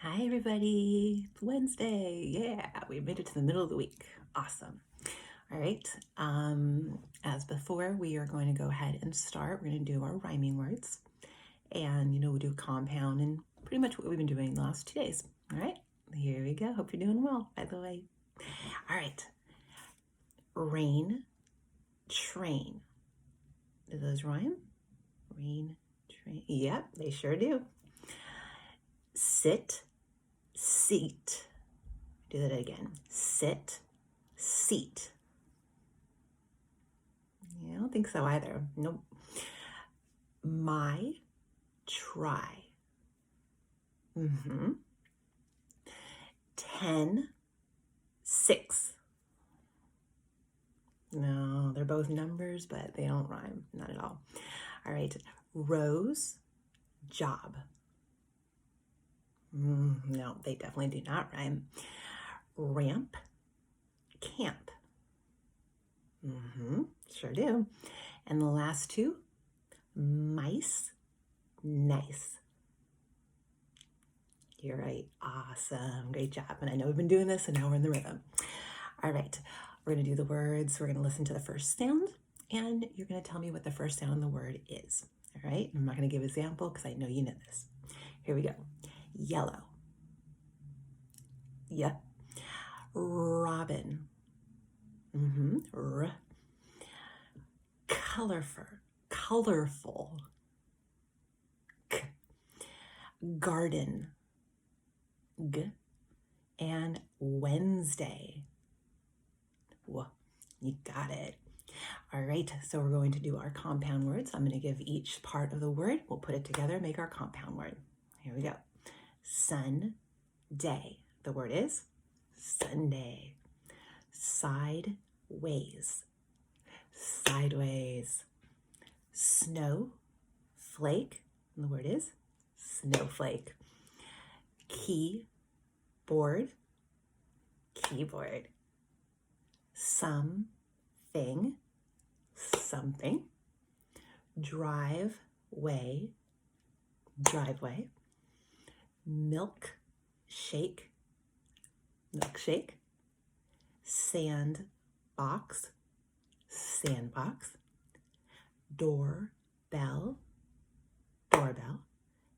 Hi, everybody. It's Wednesday. Yeah, we made it to the middle of the week. Awesome. All right. As before, we are going to go ahead and start. We're going to do our rhyming words. And, we'll do compound and pretty much what we've been doing the last 2 days. All right. Here we go. Hope you're doing well, by the way. All right. Rain, train. Do those rhyme? Rain, train. Yep, they sure do. Sit, seat. Do that again. Sit, seat. Yeah, I don't think so either. Nope. My, try. 10, 6. No, they're both numbers, but they don't rhyme. Not at all. All right. Rose, job. No, they definitely do not rhyme. Ramp, camp. Sure do. And the last two, mice, nice. You're right. Awesome. Great job. And I know we've been doing this, and now we're in the rhythm. All right. We're going to do the words. We're going to listen to the first sound, and you're going to tell me what the first sound in the word is. All right. I'm not going to give an example because I know you know this. Here we go. Yellow. Yep. Robin. R. Colorful. Colorful. K. Garden. G. And Wednesday. Whoa, you got it. All right, so we're going to do our compound words. I'm going to give each part of the word. We'll put it together, make our compound word. Here we go. Sunday. The word is Sunday. Sideways. Sideways. Snowflake. And the word is snowflake. Keyboard. Keyboard. Something. Something. Driveway. Driveway. Milkshake. Milkshake. Sandbox. Sandbox. Doorbell. Doorbell.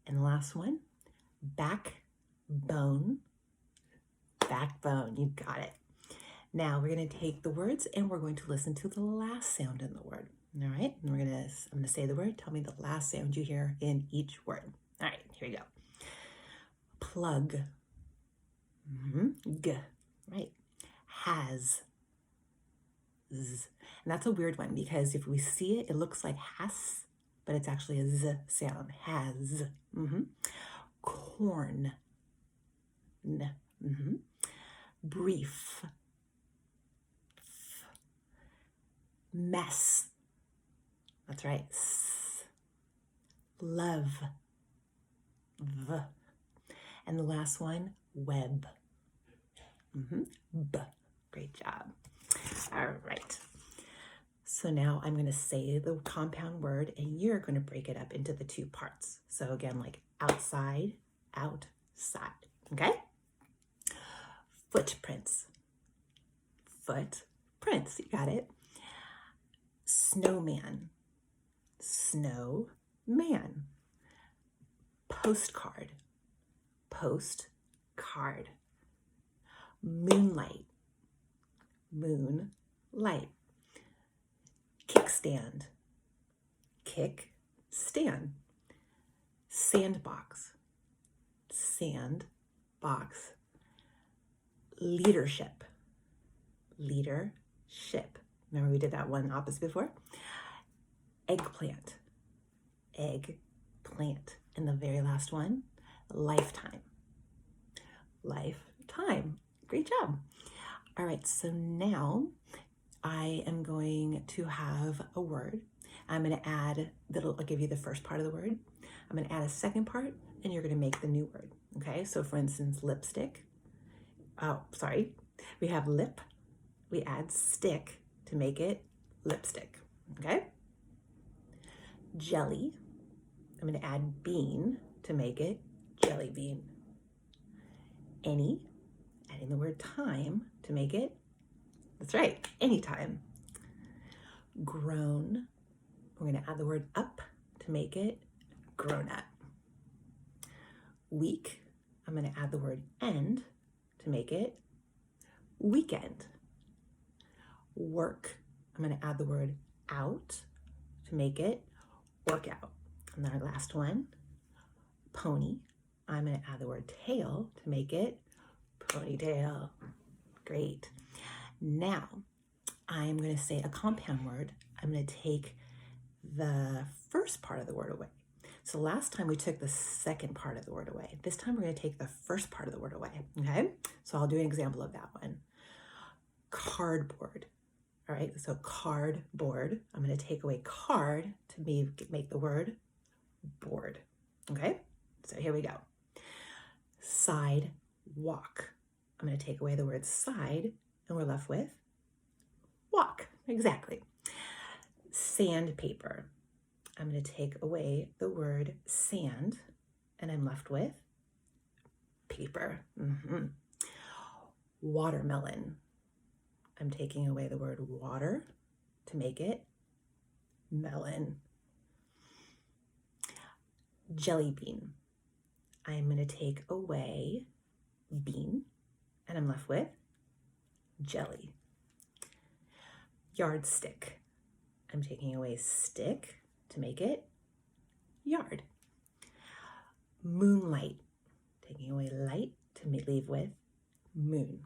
And the last one, backbone. Backbone. You got it. Now we're going to take the words and we're going to listen to the last sound in the word. All right. And I'm going to say the word. Tell me the last sound you hear in each word. All right. Here we go. Plug. G. Right. Has. Z. And that's a weird one because if we see it, it looks like has, but it's actually a Z sound. Has. Corn. N. Brief. Mess. That's right. S. Love. V. And the last one, web. B. Great job. All right. So now I'm going to say the compound word and you're going to break it up into the two parts. So again, like outside, outside. Okay? Footprints. Footprints. You got it. Snowman. Snowman. Postcard. Postcard. Moonlight. Moonlight. Kickstand. Kickstand. Sandbox. Sandbox. Leadership. Leadership. Remember we did that one opposite before? Eggplant. Eggplant. And the very last one, lifetime. Lifetime. Great job. All right, so now I am going to have a word. I'm going to add, I'll give you the first part of the word. I'm going to add a second part, and you're going to make the new word. Okay, so for instance, lipstick. Oh, sorry. We have lip. We add stick to make it lipstick. Okay? Jelly. I'm going to add bean to make it jelly bean. Any, adding the word time to make it, that's right, anytime. Grown, we're going to add the word up to make it grown up. Week, I'm going to add the word end to make it weekend. Work, I'm going to add the word out to make it workout. And then our last one, pony, I'm going to add the word tail to make it ponytail. Great. Now, I'm going to say a compound word. I'm going to take the first part of the word away. So last time we took the second part of the word away. This time we're going to take the first part of the word away, okay? So I'll do an example of that one. Cardboard. All right, so cardboard. I'm going to take away card to make the word board, okay? So here we go. Sidewalk. I'm going to take away the word side, and we're left with walk. Exactly. Sandpaper. I'm going to take away the word sand, and I'm left with paper. Watermelon. I'm taking away the word water to make it melon. Jelly bean. I'm going to take away bean, and I'm left with jelly. Yardstick. I'm taking away stick to make it yard. Moonlight. Taking away light to leave with moon.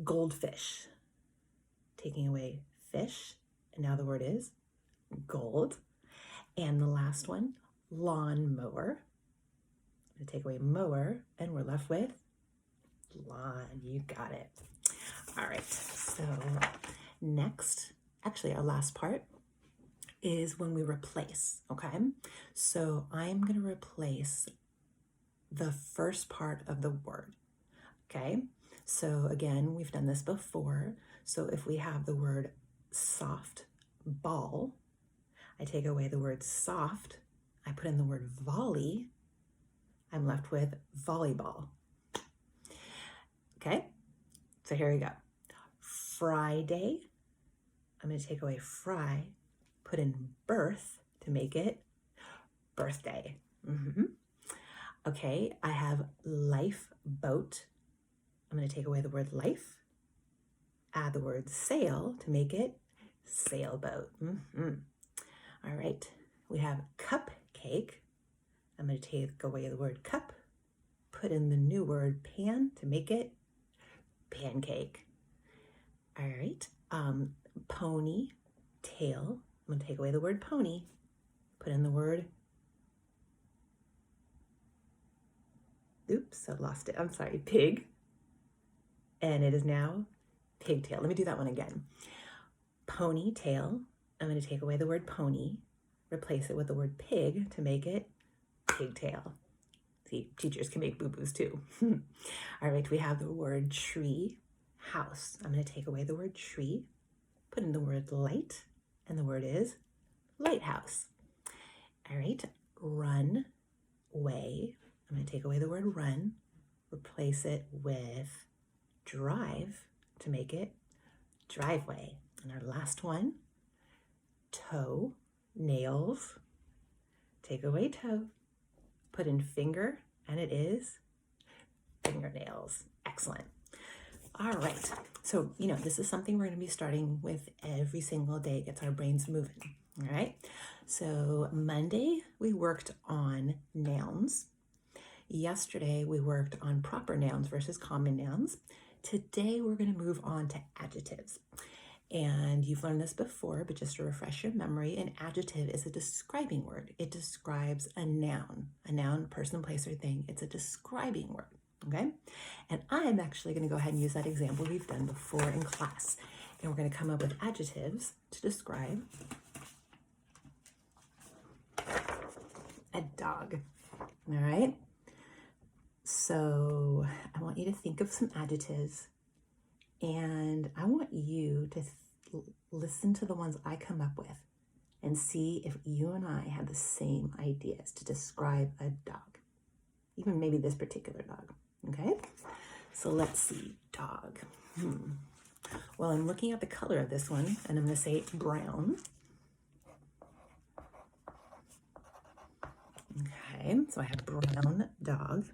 Goldfish. Taking away fish, and now the word is gold. And the last one, lawnmower. I'm going to take away mower, and we're left with lawn. You got it. All right, so next, actually our last part is when we replace, okay? So I'm going to replace the first part of the word, okay? So again, we've done this before. So if we have the word soft ball, I take away the word soft, I put in the word volley, I'm left with volleyball. Okay, so here we go. Friday, I'm going to take away fry, put in birth to make it birthday. Okay, I have lifeboat. I'm going to take away the word life, add the word sail to make it sailboat. All right, we have cupcake. I'm going to take away the word cup, put in the new word pan to make it pancake. All right, pony, tail. I'm going to take away the word pony, put in the word, oops, I lost it. I'm sorry, pig. And it is now pigtail. Let me do that one again. Ponytail. I'm going to take away the word pony, replace it with the word pig to make it pigtail. See, teachers can make boo-boos too. All right, we have the word tree, house. I'm going to take away the word tree, put in the word light, and the word is lighthouse. All right, run, way. I'm going to take away the word run, replace it with drive to make it driveway. And our last one, toe, nails. Take away toe, put in finger, and it is fingernails. Excellent. All right, so this is something we're going to be starting with every single day. It gets our brains moving. All right, so Monday we worked on nouns. Yesterday we worked on proper nouns versus common nouns. Today we're going to move on to adjectives. And you've learned this before, but just to refresh your memory, an adjective is a describing word. It describes a noun, person, place, or thing. It's a describing word, okay? And I'm actually going to go ahead and use that example we've done before in class. And we're going to come up with adjectives to describe a dog, all right? So I want you to think of some adjectives, and I want you to listen to the ones I come up with and see if you and I have the same ideas to describe a dog, even maybe this particular dog, Okay, so let's see, dog. Well, I'm looking at the color of this one, and I'm going to say brown. Okay, so I have brown dog.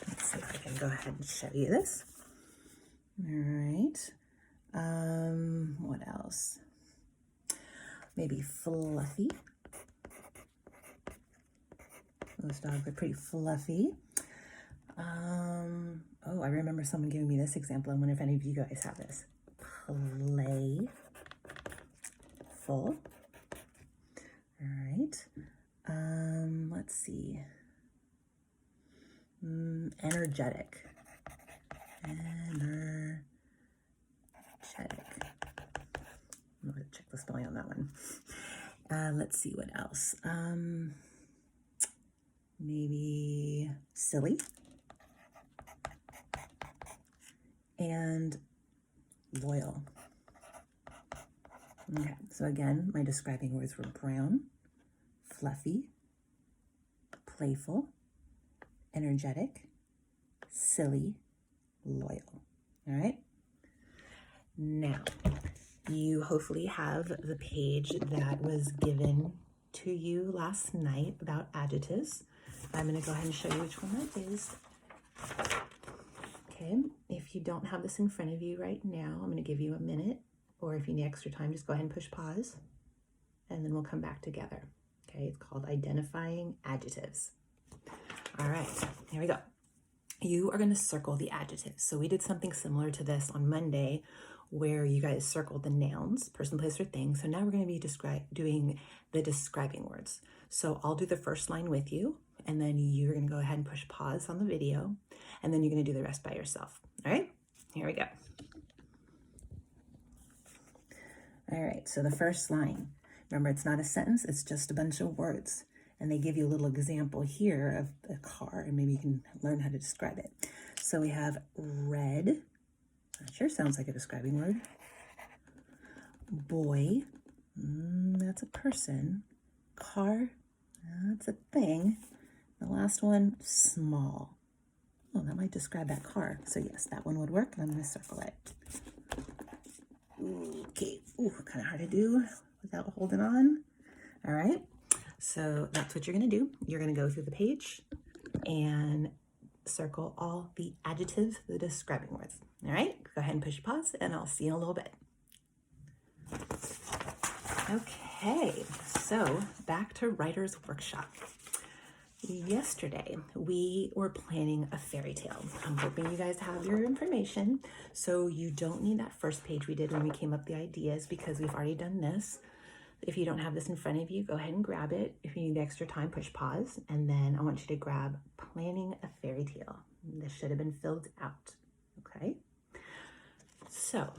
Let's see if I can go ahead and show you this. All right. What else? Maybe fluffy. Those dogs are pretty fluffy. Oh, I remember someone giving me this example. I wonder if any of you guys have this. Playful. All right. Let's see. Energetic. Energetic. I'm going to check the spelling on that one. Let's see what else. Maybe silly. And loyal. Okay, so again, my describing words were brown, fluffy, playful, energetic, silly, loyal. All right? Now, you hopefully have the page that was given to you last night about adjectives. I'm going to go ahead and show you which one that is. Okay, if you don't have this in front of you right now, I'm going to give you a minute, or if you need extra time, just go ahead and push pause, and then we'll come back together. Okay, it's called identifying adjectives. All right, here we go. You are going to circle the adjectives. So we did something similar to this on Monday, where you guys circled the nouns, person, place, or thing. So now we're going to be doing the describing words. So I'll do the first line with you, and then you're going to go ahead and push pause on the video, and then you're going to do the rest by yourself. All right, here we go. All right, so the first line, remember, it's not a sentence, it's just a bunch of words. And they give you a little example here of a car, and maybe you can learn how to describe it. So we have red. That sure sounds like a describing word. Boy, that's a person. Car, that's a thing. The last one, small. Oh, that might describe that car. So yes, that one would work. I'm going to circle it. Okay, kind of hard to do without holding on. All right, so that's what you're going to do. You're going to go through the page and circle all the adjectives, the describing words. All right, go ahead and push pause, and I'll see you in a little bit. Okay, so back to Writer's Workshop. Yesterday, we were planning a fairy tale. I'm hoping you guys have your information, so you don't need that first page we did when we came up with the ideas, because we've already done this. If you don't have this in front of you, go ahead and grab it. If you need extra time, push pause, and then I want you to grab Planning a Fairy Tale. This should have been filled out, okay? So,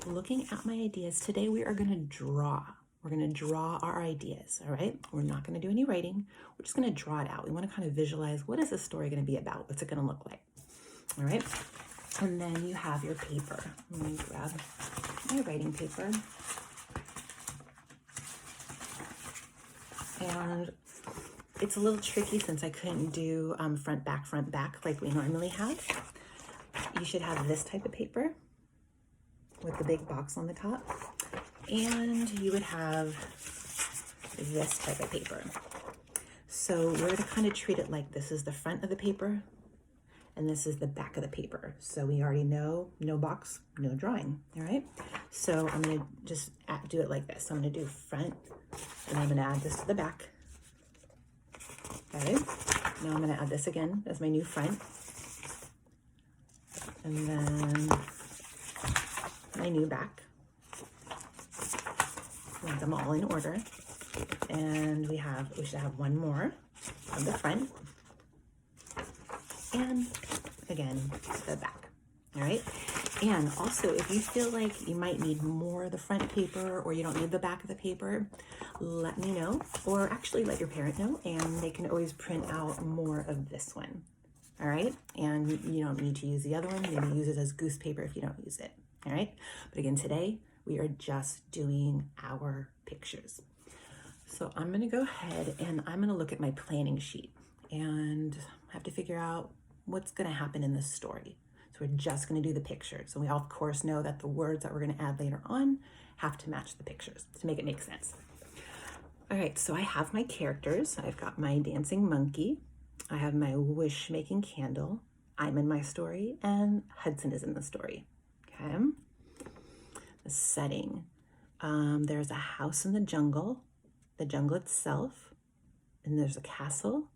looking at my ideas, today we are going to draw. We're going to draw our ideas, all right? We're not going to do any writing. We're just going to draw it out. We want to kind of visualize, what is this story going to be about? What's it going to look like? All right? And then you have your paper. Let me grab my writing paper. And it's a little tricky since I couldn't do front, back like we normally have. You should have this type of paper with the big box on the top. And you would have this type of paper. So we're going to kind of treat it like this is the front of the paper and this is the back of the paper. So we already know no box, no drawing, all right? So I'm going to just do it like this. I'm going to do front, and I'm going to add this to the back. Okay, now I'm going to add this again as my new front. And then my new back. Make them all in order. And we should have one more on the front. And again, the back. All right. And also, if you feel like you might need more of the front paper, or you don't need the back of the paper, let me know, or actually let your parent know, and they can always print out more of this one. All right. And you don't need to use the other one. You can use it as goose paper if you don't use it. All right. But again, today we are just doing our pictures. So I'm going to go ahead and I'm going to look at my planning sheet, and I have to figure out what's going to happen in the story. So we're just going to do the pictures. So we all, of course, know that the words that we're going to add later on have to match the pictures to make it make sense. All right, so I have my characters. I've got my dancing monkey. I have my wish-making candle. I'm in my story, and Hudson is in the story. Okay. The setting. There's a house in the jungle itself, and there's a castle,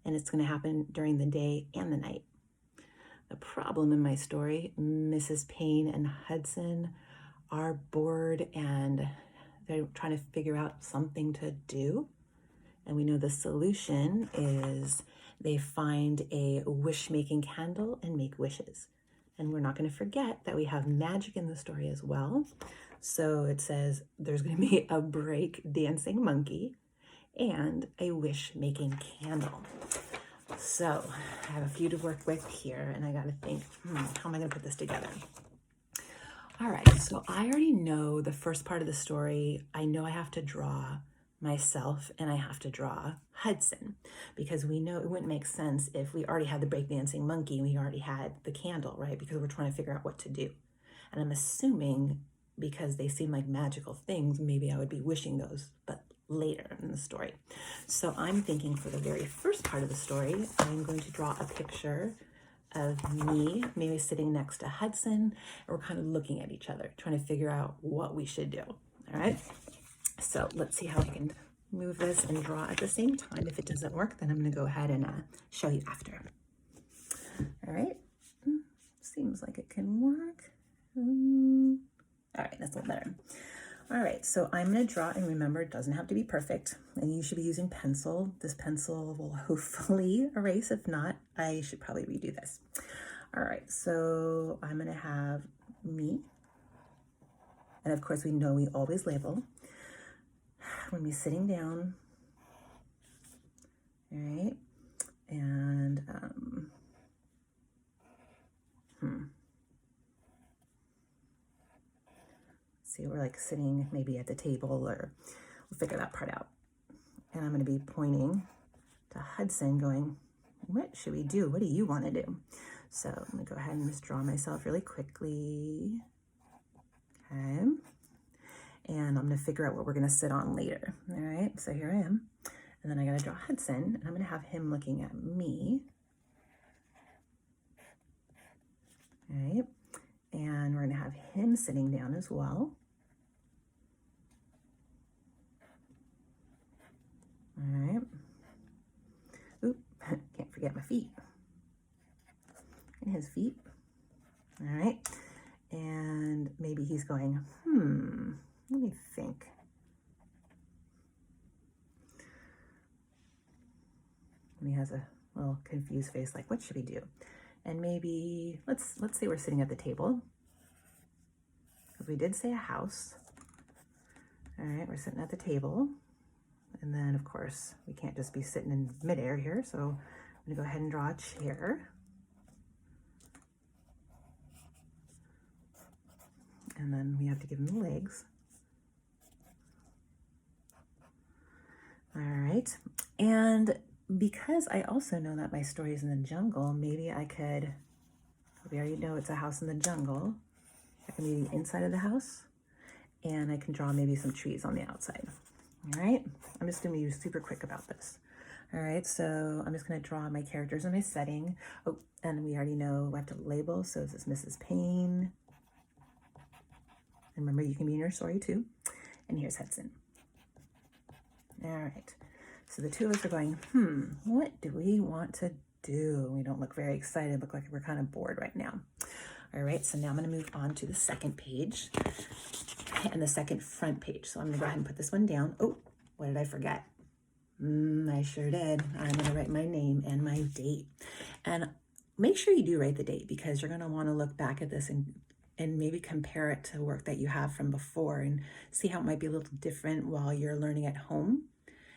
and it's going to happen during the day and the night. The problem in my story, Mrs. Payne and Hudson are bored and they're trying to figure out something to do. And we know the solution is they find a wish-making candle and make wishes. And we're not going to forget that we have magic in the story as well. So it says there's going to be a break dancing monkey and a wish-making candle. So I have a few to work with here, and I got to think, how am I going to put this together? All right, so I already know the first part of the story. I know I have to draw myself and I have to draw Hudson, because we know it wouldn't make sense if we already had the breakdancing monkey and we already had the candle, right? Because we're trying to figure out what to do. And I'm assuming because they seem like magical things, maybe I would be wishing those, but later in the story. So I'm thinking for the very first part of the story, I'm going to draw a picture of me, maybe sitting next to Hudson, and we're kind of looking at each other, trying to figure out what we should do. All right. So let's see how I can move this and draw at the same time. If it doesn't work, then I'm going to go ahead and show you after. All right. Seems like it can work. All right, that's a little better. All right, so I'm going to draw, and remember, it doesn't have to be perfect, and you should be using pencil. This pencil will hopefully erase. If not, I should probably redo this. All right, so I'm going to have me, and of course, we know we always label. When we're sitting down, all right, and see, we're like sitting maybe at the table, or we'll figure that part out. And I'm going to be pointing to Hudson going, what should we do? What do you want to do? So I'm going to go ahead and just draw myself really quickly. Okay. And I'm going to figure out what we're going to sit on later. All right. So here I am. And then I got to draw Hudson, and I'm going to have him looking at me. All right. And we're going to have him sitting down as well. All right. Oop, can't forget my feet. And his feet. All right. And maybe he's going, let me think. And he has a little confused face, like, what should we do? And maybe, let's say we're sitting at the table, because we did say a house. All right, we're sitting at the table. And then, of course, we can't just be sitting in midair here, so I'm going to go ahead and draw a chair. And then we have to give him the legs. All right, and because I also know that my story is in the jungle, maybe I could, we already know it's a house in the jungle, I can be the inside of the house, and I can draw maybe some trees on the outside. All right, I'm just going to be super quick about this. All right, so I'm just going to draw my characters and my setting. Oh, and we already know we have to label, so this is Mrs. Payne. And remember, you can be in your story too. And here's Hudson. All right, so the two of us are going, what do we want to do? We don't look very excited, look like we're kind of bored right now. All right, so now I'm going to move on to the second page and the second front page. So I'm going to go ahead and put this one down. Oh, what did I forget? I sure did. I'm going to write my name and my date. And make sure you do write the date, because you're going to want to look back at this and maybe compare it to work that you have from before and see how it might be a little different while you're learning at home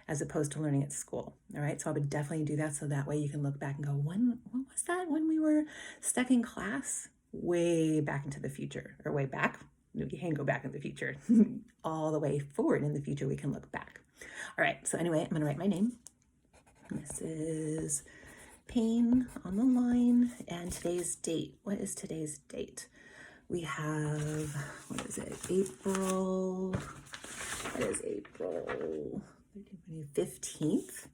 as opposed to learning at school. All right, so I would definitely do that, so that way you can look back and go, what was that when we were stuck in class? Way back into the future, or way back. You can't go back in the future. All the way forward in the future, we can look back. All right, so anyway, I'm going to write my name. Mrs. Pain on the line, and today's date. What is today's date? We have, what is it, April, what is April 15th?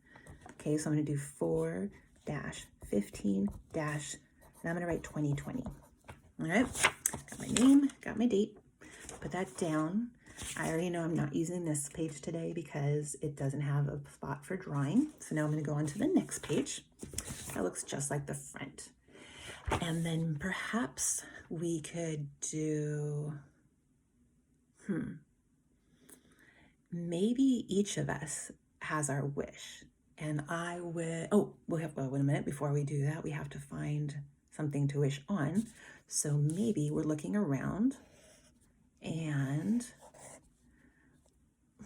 Okay, so I'm gonna do 4-15- and I'm gonna write 2020. All right, got my name, got my date, put that down. I already know I'm not using this page today because it doesn't have a spot for drawing. So now I'm gonna go on to the next page. That looks just like the front. And then perhaps we could do, maybe each of us has our wish. And I would, wait a minute, before we do that, we have to find something to wish on. So maybe we're looking around and,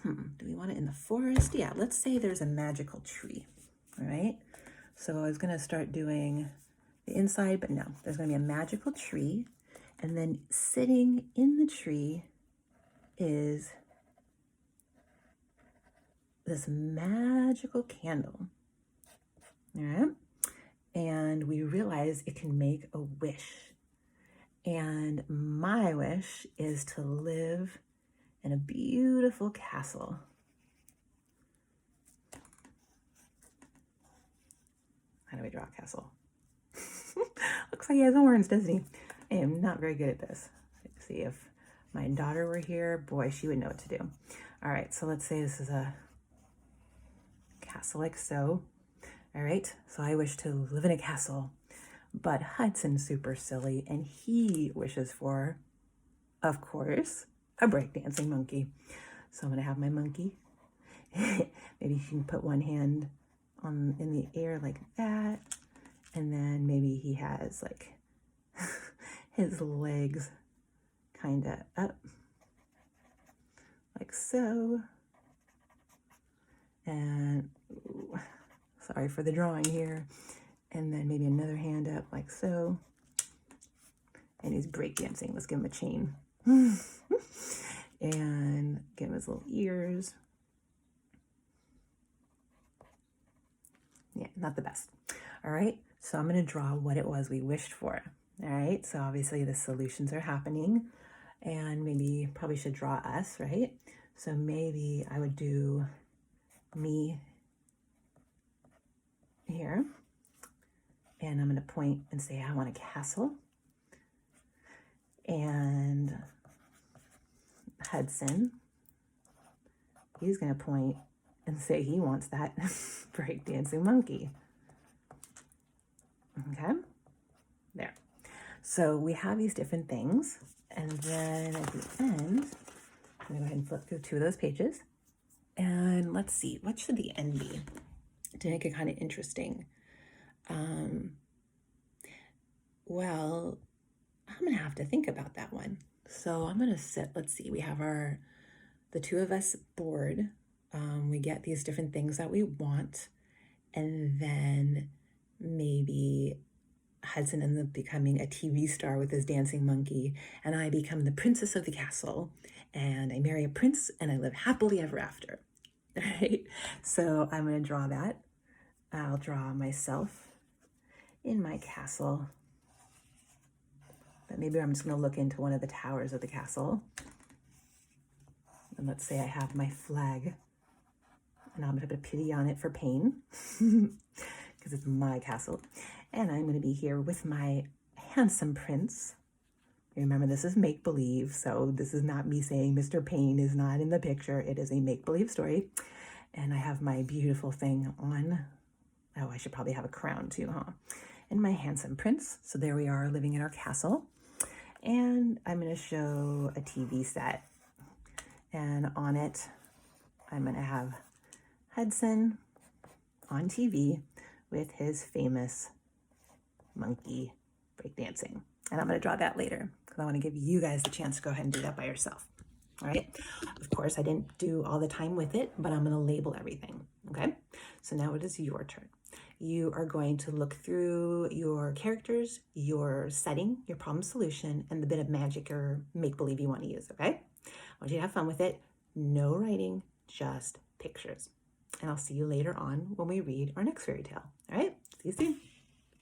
do we want it in the forest? Yeah, let's say there's a magical tree, all right? So I was gonna start doing the inside, but no, there's gonna be a magical tree. And then sitting in the tree is this magical candle, all right? And we realize it can make a wish. And my wish is to live in a beautiful castle. How do we draw a castle? Looks like he has horns, doesn't he? I am not very good at this. Let's see, if my daughter were here, boy, she would know what to do. All right, so let's say this is a castle like so. All right, so I wish to live in a castle, but Hudson's super silly and he wishes for, of course, a breakdancing monkey. So I'm gonna have my monkey. Maybe you can put one hand in the air like that, and then maybe he has like his legs kind of up like so. And ooh, sorry for the drawing here. And then maybe another hand up like so. And he's breakdancing. Let's give him a chain. And give him his little ears. Yeah, not the best. All right, so I'm gonna draw what it was we wished for. All right, so obviously the solutions are happening, and maybe probably should draw us, right? So maybe I would do me here, and I'm gonna point and say I want a castle. And Hudson, he's gonna point and say he wants that breakdancing monkey. Okay, there. So we have these different things, and then at the end, I'm gonna go ahead and flip through 2 of those pages. And let's see, what should the end be to make it kind of interesting? Well, I'm gonna have to think about that one. So I'm gonna sit, let's see, we have the 2 of us board. We get these different things that we want, and then maybe Hudson ends up becoming a TV star with his dancing monkey, and I become the princess of the castle, and I marry a prince, and I live happily ever after. Right? So I'm gonna draw that. I'll draw myself in my castle, but maybe I'm just gonna look into one of the towers of the castle. And let's say I have my flag, and I'm gonna put a pity on it for pain, because it's my castle. And I'm gonna be here with my handsome prince. Remember, this is make-believe, so this is not me saying Mr. Payne is not in the picture. It is a make-believe story. And I have my beautiful thing on. Oh, I should probably have a crown too, huh? And my handsome prince. So there we are living in our castle. And I'm gonna show a TV set. And on it, I'm gonna have Hudson on TV with his famous monkey breakdancing. And I'm gonna draw that later because I wanna give you guys the chance to go ahead and do that by yourself. All right, of course I didn't do all the time with it, but I'm gonna label everything, okay? So now it is your turn. You are going to look through your characters, your setting, your problem solution, and the bit of magic or make-believe you wanna use, okay? I want you to have fun with it. No writing, just pictures. And I'll see you later on when we read our next fairy tale. All right, see you soon.